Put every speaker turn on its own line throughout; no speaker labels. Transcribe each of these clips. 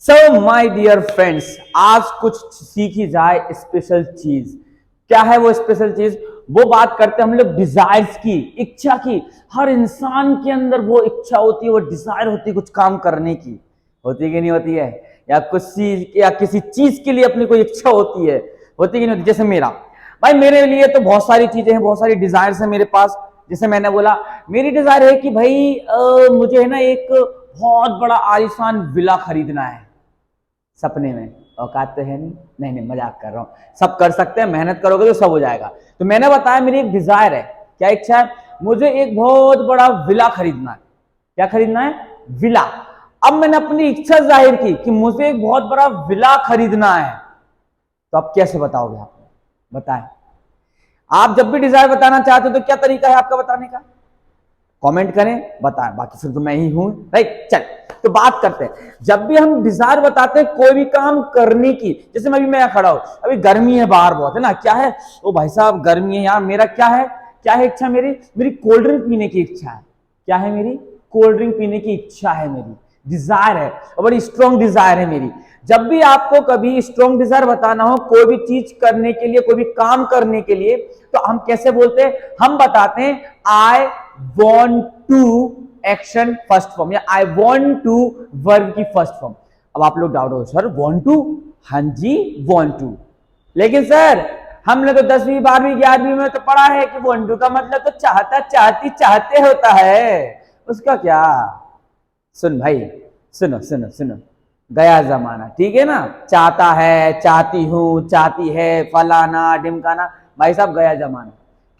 So my dear friends, आज कुछ सीखी जाए स्पेशल चीज। क्या है वो स्पेशल चीज? वो बात करते हैं हम लोग डिजायर्स की, इच्छा की। हर इंसान के अंदर वो इच्छा होती है, वो डिजायर होती है कुछ काम करने की। होती कि नहीं होती है? या कुछ चीज या किसी चीज के लिए अपनी कोई इच्छा होती है, होती कि नहीं होती? जैसे मेरा भाई, मेरे लिए तो बहुत सारी चीजें हैं, बहुत सारी डिजायर्स हैं मेरे पास। जैसे मैंने बोला, मेरी डिजायर है कि भाई मुझे है ना एक बहुत बड़ा आलीशान विला खरीदना है सपने में। औकात तो है नहीं, नहीं नहीं मजाक कर रहा हूं। सब कर सकते हैं, मेहनत करोगे तो सब हो जाएगा। तो मैंने बताया मेरी एक डिजायर है। क्या इच्छा है? मुझे एक बहुत बड़ा विला खरीदना है। क्या खरीदना है? विला। अब मैंने अपनी इच्छा जाहिर की कि मुझे एक बहुत बड़ा विला खरीदना है। तो अब कैसे बताओगे आप? बताएं। आप जब भी डिजायर बताना चाहते हो तो क्या तरीका है आपका बताने का? कमेंट करें, बताएं। बाकी फिर तो मैं ही हूं, राइट? चल, तो बात करते हैं। जब भी हम डिजायर बताते हैं कोई भी काम करने की, जैसे मैं खड़ा हूं, अभी गर्मी है बाहर बहुत, है ना? क्या है? ओ भाई साहब गर्मी है यार। मेरा क्या है? क्या है इच्छा मेरी? मेरी कोल्ड ड्रिंक पीने की इच्छा है। क्या है मेरी? कोल्ड ड्रिंक पीने की इच्छा है मेरी। डिजायर है और बड़ी स्ट्रॉन्ग डिजायर है मेरी। जब भी आपको कभी स्ट्रॉन्ग डिजायर बताना हो कोई भी चीज करने के लिए, कोई भी काम करने के लिए, तो हम कैसे बोलते हैं? हम बताते हैं I want to action first form, या आई वॉन्ट टू वर्ब की फर्स्ट फॉर्म। अब आप लोग डाउट हो, सर वॉन्ट टू? हाँ जी, वॉन्ट टू। लेकिन सर हमने तो 10वीं 12वीं 11वीं में तो पढ़ा है कि वॉन्ट टू का मतलब तो चाहता चाहती चाहते होता है। उसका क्या? सुन भाई, सुनो सुनो सुनो, गया जमाना, ठीक है ना? चाहता है, चाहती हूं, चाहती है, फलाना ढिमकाना। भाई साहब गया जमाना।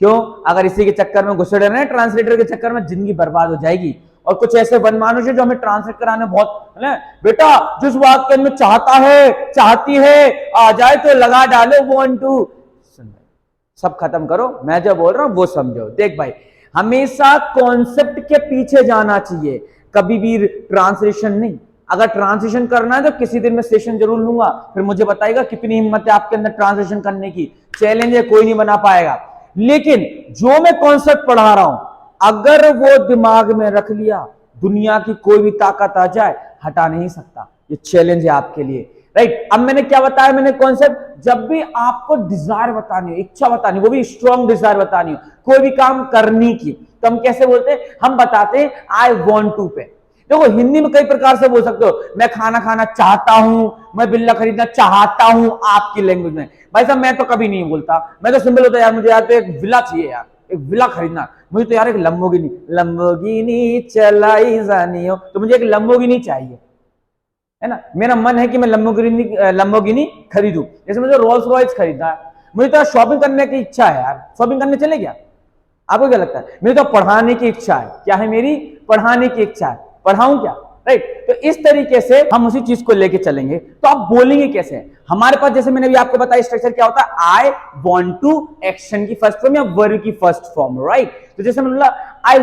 क्यों? अगर इसी के चक्कर में घुसे रहे, ट्रांसलेटर के चक्कर में जिंदगी बर्बाद हो जाएगी। और कुछ ऐसे बनमानुष है जो हमें ट्रांसलेट कराने बहुत, है ना? बेटा जिस वाक्य में चाहता है, चाहती है आ जाए तो लगा डालो वॉन्ट टू। सुन भाई, सब खत्म करो, मैं जो बोल रहा हूं वो समझो। देख भाई, हमेशा कॉन्सेप्ट के पीछे जाना चाहिए, कभी भी ट्रांसलेशन नहीं। अगर ट्रांसलेशन करना है तो किसी दिन मैं सेशन जरूर लूंगा, फिर मुझे बताइएगा कितनी हिम्मत है आपके अंदर ट्रांसलेशन करने की। चैलेंज है, कोई नहीं बना पाएगा। लेकिन जो मैं कॉन्सेप्ट पढ़ा रहा हूं, अगर वो दिमाग में रख लिया, दुनिया की कोई भी ताकत आ जाए हटा नहीं सकता। ये चैलेंज है आपके लिए, राइट? अब मैंने क्या बताया? मैंने कॉन्सेप्ट, जब भी आपको डिजायर बतानी हो, इच्छा बतानी, वो भी स्ट्रॉन्ग डिजायर बतानी हो कोई भी काम करने की, तो हम कैसे बोलते हैं? हम बताते हैं आई वॉन्ट टू पे। देखो हिंदी में कई प्रकार से बोल सकते हो। मैं खाना खाना चाहता हूं, मैं बिल्ला खरीदना चाहता हूं आपकी लैंग्वेज में। भाई साहब मैं तो कभी नहीं बोलता, मैं तो सिंपल होता है यार मुझे यार तो एक विला चाहिए यार, एक विला खरीदना। मुझे तो यार एक लंबोगिनी, लंबोगिनी चलाई जानी हो, तो मुझे एक लंबोगिनी चाहिए, है ना? मेरा मन है कि मैं लंबोगिनी खरीदूं। जैसे मुझे रोल्स रॉयस खरीदना है। मुझे तो शॉपिंग करने की इच्छा है यार, शॉपिंग करने चले क्या? आपको क्या लगता है? मेरी तो पढ़ाने की इच्छा है। क्या है मेरी? पढ़ाने की इच्छा है। पढ़ाऊं क्या? राइट? तो इस तरीके से हम उसी चीज को लेके चलेंगे। तो आप बोलेंगे कैसे? हमारे पास जैसे मैंने भी आपको बताया स्ट्रक्चर क्या होता है, आई वॉन्ट टू एक्शन की फर्स्ट फॉर्म या वर्ब की फर्स्ट फॉर्म, राइट? तो जैसे मैंने बोला I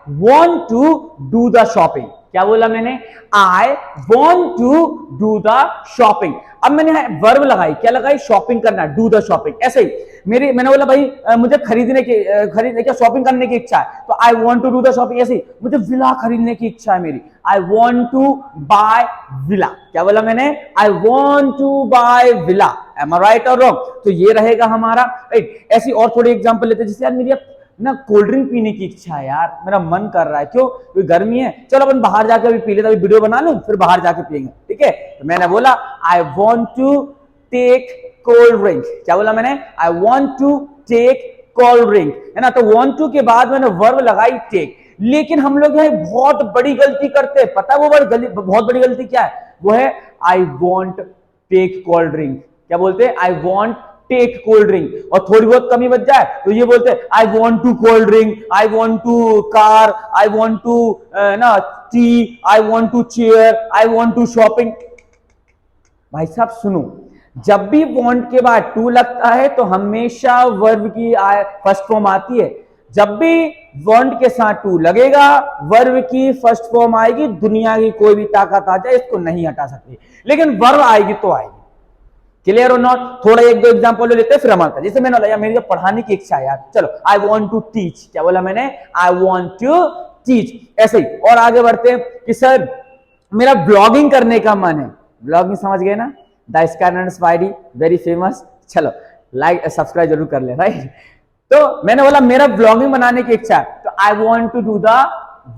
want to do the shopping. क्या बोला मैंने? I want to do the shopping. अब मैंने वर्ब लगाई, क्या लगाई? शॉपिंग करना, डू द शॉपिंग। ऐसे ही मैंने बोला भाई मुझे खरीदने की शॉपिंग करने की इच्छा है, तो I want to do the shopping. ऐसे ही मुझे विला खरीदने की इच्छा है मेरी, I want to buy villa. क्या बोला मैंने? I want to buy villa. Am I right और रॉन्ग? तो ये रहेगा हमारा, राइट? ऐसी और थोड़ी एग्जांपल लेते हैं। जैसे यार मेरी ना कोल्ड ड्रिंक पीने की इच्छा है यार, मेरा मन कर रहा है। क्यों? क्योंकि गर्मी है, चलो अपन बाहर जाके अभी पी लेते, अभी वीडियो बना लूं फिर बाहर जाके पियेंगे, ठीक है? तो मैंने बोला I want to take cold drink. क्या बोला मैंने? I want to take cold drink, है ना? तो वॉन्ट टू के बाद मैंने वर्ब लगाई टेक। लेकिन हम लोग यहाँ बहुत बड़ी गलती करते हैं। पता है वो बहुत बड़ी गलती क्या है? वो है I want take cold drink. क्या बोलते हैं? I want take cold drink. और थोड़ी बहुत कमी बच जाए तो ये बोलते हैं I want to cold drink, I want to car, I want to ना tea, I want to chair, I want to shopping. भाई साहब सुनो, जब भी वॉन्ट के बाद टू लगता है तो हमेशा वर्ब की फर्स्ट फॉर्म आती है। जब भी वॉन्ट के साथ टू लगेगा वर्ब की फर्स्ट फॉर्म आएगी। दुनिया की कोई भी ताकत आ जाए इसको नहीं हटा सकती, लेकिन वर्ब आएगी तो आएगी। क्लियर और नॉट? थोड़ा एक दो एग्जांपल लेते हैं फिर हम आते हैं। जैसे मैंने बोला मेरी जो पढ़ाने की इच्छा है यार, चलो आई वांट टू टीच। क्या बोला मैंने? I want to teach. ऐसे ही और आगे बढ़ते हैं कि सर मेरा ब्लॉगिंग करने का मन है। ब्लॉगिंग समझ गए ना, the scanner spidey very famous. चलो लाइक सब्सक्राइब जरूर कर ले, राइट। तो मैंने बोला मेरा ब्लॉगिंग बनाने की इच्छा है, तो I want to do the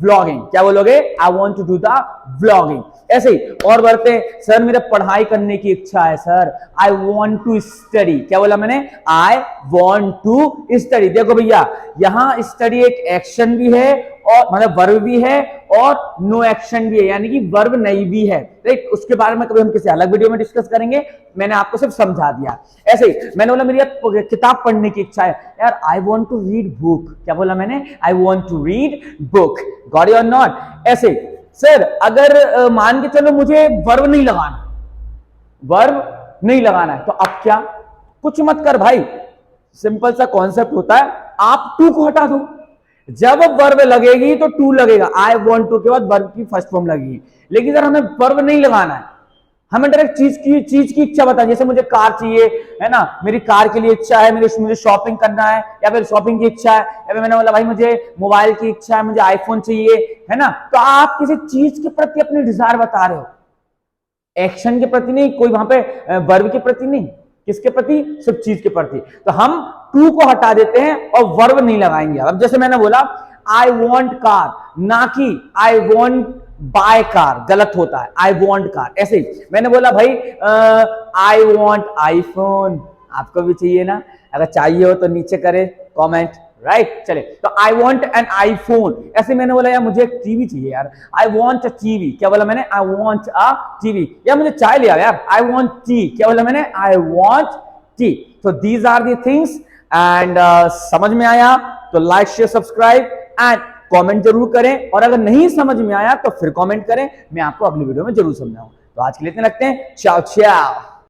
blogging. क्या बोलोगे? I want to do the blogging. ऐसे ही और बढ़ते, सर मेरा पढ़ाई करने की इच्छा है sir, I want to study. क्या बोला मैंने? I want to study. देखो भैया यहां स्टडी एक एक्शन भी है और मतलब वर्ब भी है और नो एक्शन भी है, यानी कि वर्ब नहीं भी है, राइट। उसके बारे में कभी हम किसी अलग वीडियो में डिस्कस करेंगे, मैंने आपको सिर्फ समझा दिया। ऐसे ही मैंने बोला मेरी किताब पढ़ने की इच्छा है यार, I want to read book. क्या बोला मैंने? I want to read book. Got it और नॉट? ऐसे सर अगर मान के चलो मुझे वर्ब नहीं लगाना, वर्ब नहीं लगाना है, तो अब क्या? कुछ मत कर भाई, सिंपल सा कॉन्सेप्ट होता है, आप टू को हटा दो। जब वर्ब लगेगी तो टू लगेगा, आई वॉन्ट टू के बाद वर्ब की फर्स्ट फॉर्म लगेगी। लेकिन सर हमें वर्ब नहीं लगाना है, हमें डायरेक्ट चीज की इच्छा बता। जैसे मुझे कार चाहिए, है ना, मेरी कार के लिए इच्छा है, मुझे शॉपिंग करना है, या फिर शॉपिंग की इच्छा है, या फिर मैंने बोला भाई मुझे मोबाइल की इच्छा है, मुझे आईफोन चाहिए, है ना। तो आप किसी चीज के प्रति अपनी डिजायर बता रहे हो, एक्शन के प्रति नहीं, कोई वहां पे वर्ब के प्रति नहीं, किसके प्रति? सिर्फ चीज के प्रति। तो हम टू को हटा देते हैं और वर्ब नहीं लगाएंगे। अब जैसे मैंने बोला आई वॉन्ट कार, ना कि आई वॉन्ट बाय कार, गलत होता है, आई वॉन्ट कार। ऐसे ही मैंने बोला भाई आई वॉन्ट आईफोन, आपको भी चाहिए ना? अगर चाहिए हो तो नीचे करे कमेंट, राइट। चले तो आई वॉन्ट एन आईफोन। ऐसे मैंने बोला यार मुझे एक टीवी चाहिए यार, आई वॉन्ट अ टीवी। क्या बोला मैंने? I want a TV. यार मुझे चाय ले आओ यार, आई वॉन्ट टी। क्या बोला मैंने? I want tea. तो these are the things and समझ में आया तो like share subscribe and comment जरूर करें, और अगर नहीं समझ में आया तो फिर कमेंट करें, मैं आपको अगली वीडियो में जरूर समझाऊं। तो आज के लिए इतने रखते हैं, चाओ चाओ।